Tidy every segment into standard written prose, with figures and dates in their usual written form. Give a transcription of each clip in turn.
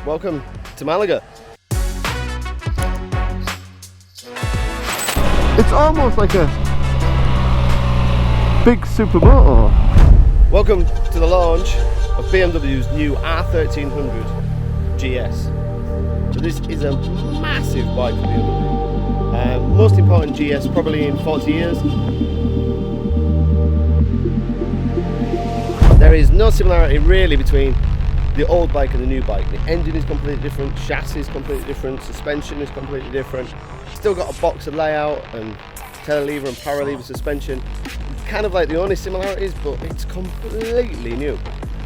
welcome to Malaga. It's almost like a big supermoto. Welcome to the launch of BMW's new R1300Gs. So this is a massive bike for BMW. Most important GS probably in 40 years. There is no similarity really between the old bike and the new bike. The engine is completely different, chassis is completely different, suspension is completely different. Still got a boxer layout and telelever and paralever suspension. It's kind of like the only similarities, but it's completely new.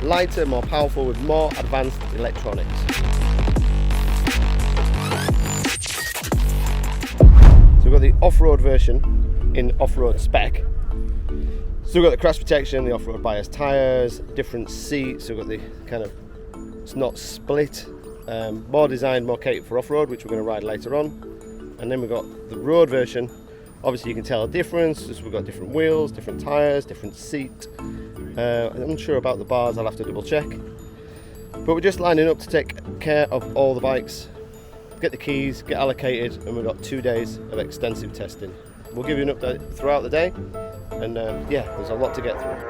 Lighter, more powerful with more advanced electronics. So we've got the off-road version in off-road spec. So we've got the crash protection, the off-road bias tyres, different seats. So we've got the kind of, it's not split, more designed, more catered for off-road, which we're going to ride later on. And then we've got the road version. Obviously you can tell a difference, we've got different wheels, different tyres, different seat. I'm unsure about the bars, I'll have to double check. But we're just lining up to take care of all the bikes, get the keys, get allocated, and we've got 2 days of extensive testing. We'll give you an update throughout the day, and yeah, there's a lot to get through.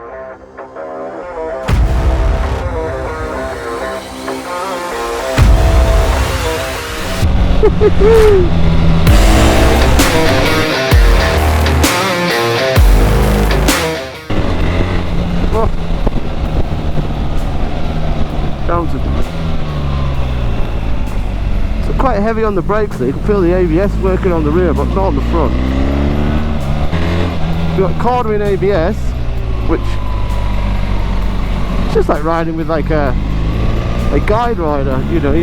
So quite heavy on the brakes there. You can feel the ABS working on the rear, but not on the front. We've got cornering ABS, which it's just like riding with like a guide rider. You know,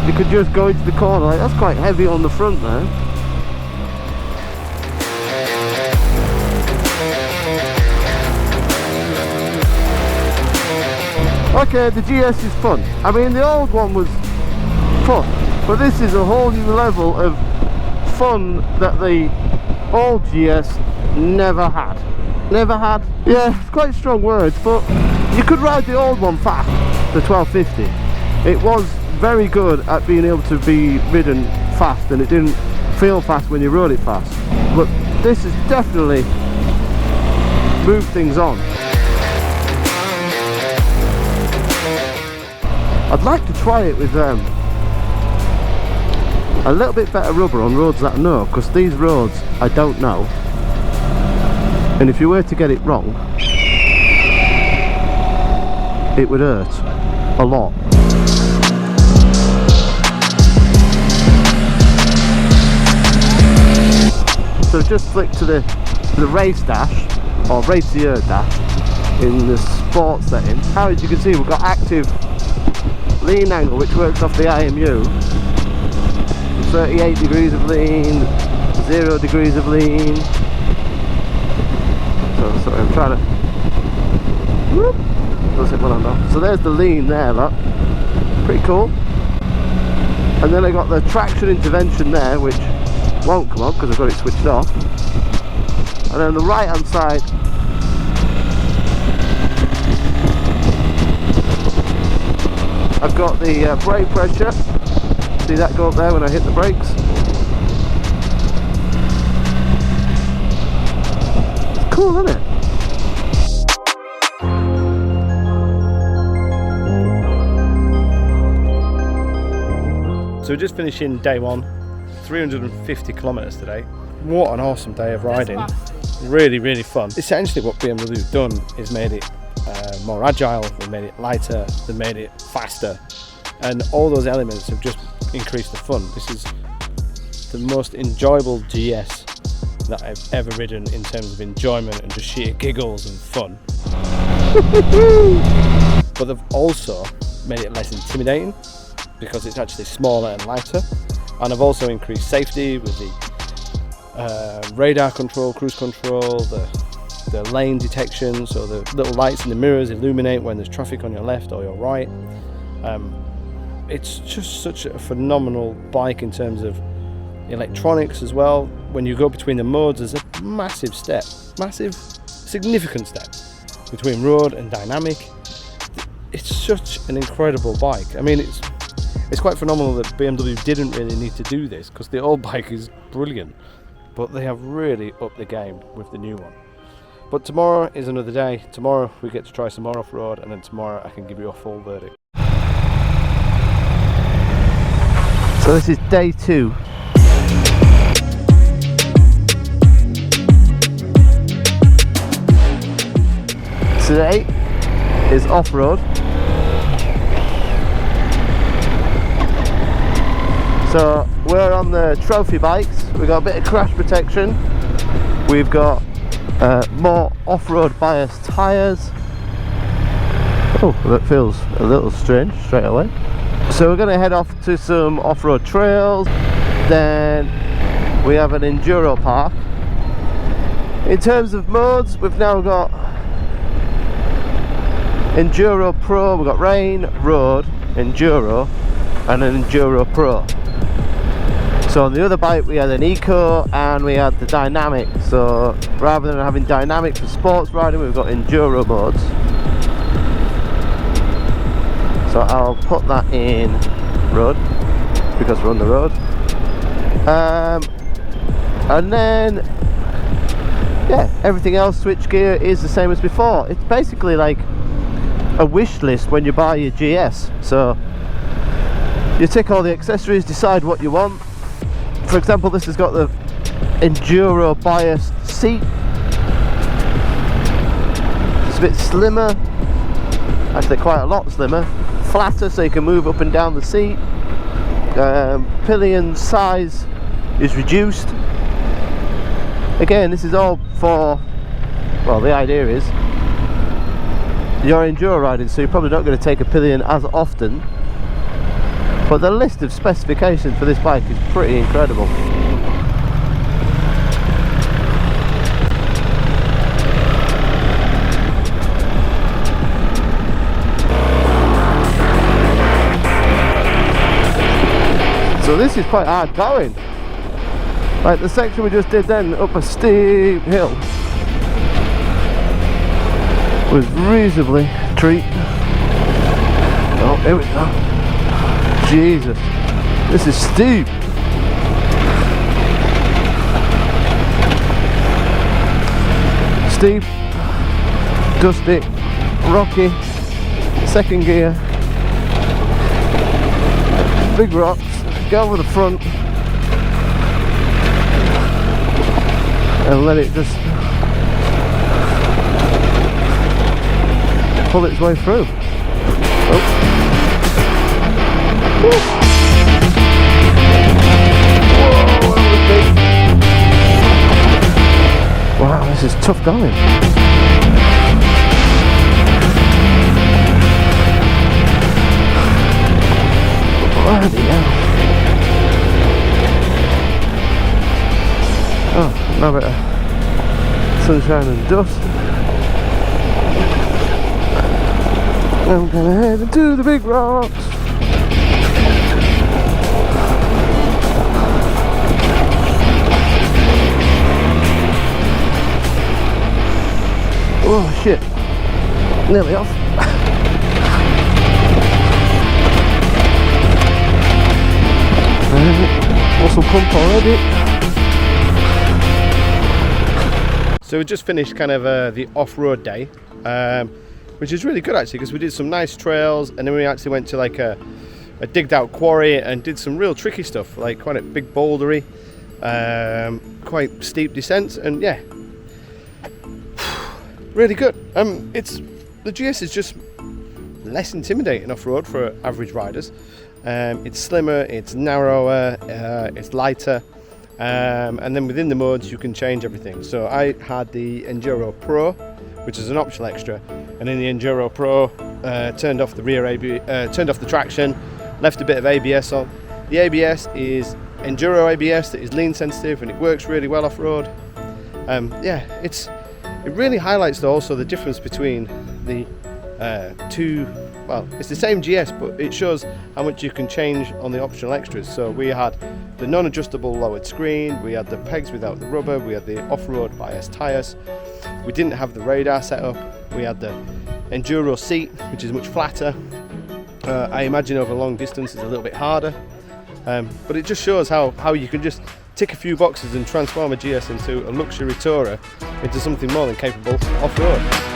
you could just go into the corner. Like, that's quite heavy on the front there. Okay, the GS is fun. I mean, the old one was fun, but this is a whole new level of fun that the old GS never had. Never had? Yeah, it's quite strong words, but you could ride the old one fast, the 1250. It was very good at being able to be ridden fast, and it didn't feel fast when you rode it fast. But this has definitely moved things on. I'd like to try it with a little bit better rubber on roads that I know, because these roads I don't know, and if you were to get it wrong, it would hurt a lot. So just flick to the race dash, or racier dash, in the sports setting. How, as you can see, we've got active lean angle, which works off the IMU. 38 degrees of lean, 0 degrees of lean. So sorry, I'm trying to. Whoop, does it when I'm done. So there's the lean there, look. Pretty cool. And then I got the traction intervention there, which won't come on because I've got it switched off. And then the right hand side, I've got the brake pressure. See that go up there when I hit the brakes? It's cool, isn't it? So we're just finishing day one, 350 kilometers today. What an awesome day of riding. Really, really fun. Essentially what BMW's done is made it more agile, they made it lighter, they made it faster, and all those elements have just increased the fun. This is the most enjoyable GS that I've ever ridden in terms of enjoyment and just sheer giggles and fun. But they've also made it less intimidating because it's actually smaller and lighter, and I've also increased safety with the radar control, cruise control, the lane detection, so the little lights in the mirrors illuminate when there's traffic on your left or your right. It's just such a phenomenal bike in terms of electronics as well. When you go between the modes, there's a massive step, significant step between road and dynamic. It's such an incredible bike. I mean, it's It's quite phenomenal that BMW didn't really need to do this, because the old bike is brilliant, but they have really upped the game with the new one. But tomorrow is another day. Tomorrow we get to try some more off-road, and then tomorrow I can give you a full verdict. So this is day 2. Today is off-road. So we're on the trophy bikes. We've got a bit of crash protection. We've got more off-road bias tyres. Oh, that feels a little strange straight away. So we're going to head off to some off-road trails. Then we have an enduro park. In terms of modes, we've now got Enduro Pro, we've got Rain, Road, Enduro and an Enduro Pro. So on the other bike we had an Eco and we had the Dynamic. So rather than having Dynamic for sports riding, we've got Enduro modes. So I'll put that in Road because we're on the road. And then yeah, everything else switchgear is the same as before. It's basically like a wish list when you buy your GS. So you tick all the accessories, decide what you want. For example, this has got the enduro biased seat. It's a bit slimmer, actually quite a lot slimmer, flatter so you can move up and down the seat. Pillion size is reduced. Again, this is all for, well, the idea is you're enduro riding, so you're probably not going to take a pillion as often, but the list of specifications for this bike is pretty incredible. So this is quite hard going. Like the section we just did then up a steep hill was reasonably treat. Oh, here we go. Jesus, this is steep. Steep, dusty, rocky, second gear, big rocks, go over the front and let it just pull its way through. Oh. Whoa, wow, this is tough going. Bloody hell. Oh, now a bit of sunshine and dust. I'm gonna head into the big rocks. Oh shit, nearly off. Muscle pump already. So we just finished kind of the off-road day, which is really good actually, because we did some nice trails, and then we actually went to like a digged out quarry and did some real tricky stuff, like quite a big bouldery, quite steep descents, and yeah, really good. The GS is just less intimidating off-road for average riders. It's slimmer, it's narrower, it's lighter, and then within the modes you can change everything. So I had the Enduro Pro, which is an optional extra, and in the Enduro Pro turned off the turned off the traction, left a bit of ABS on. The ABS is Enduro ABS that is lean sensitive, and it works really well off-road. Yeah, it really highlights also the difference between the two. Well, it's the same GS, but it shows how much you can change on the optional extras. So we had the non-adjustable lowered screen, we had the pegs without the rubber, we had the off-road bias tyres, we didn't have the radar setup, we had the Enduro seat, which is much flatter, I imagine over long distance is a little bit harder, but it just shows how you can just tick a few boxes and transform a GS into a luxury tourer into something more than capable off-road.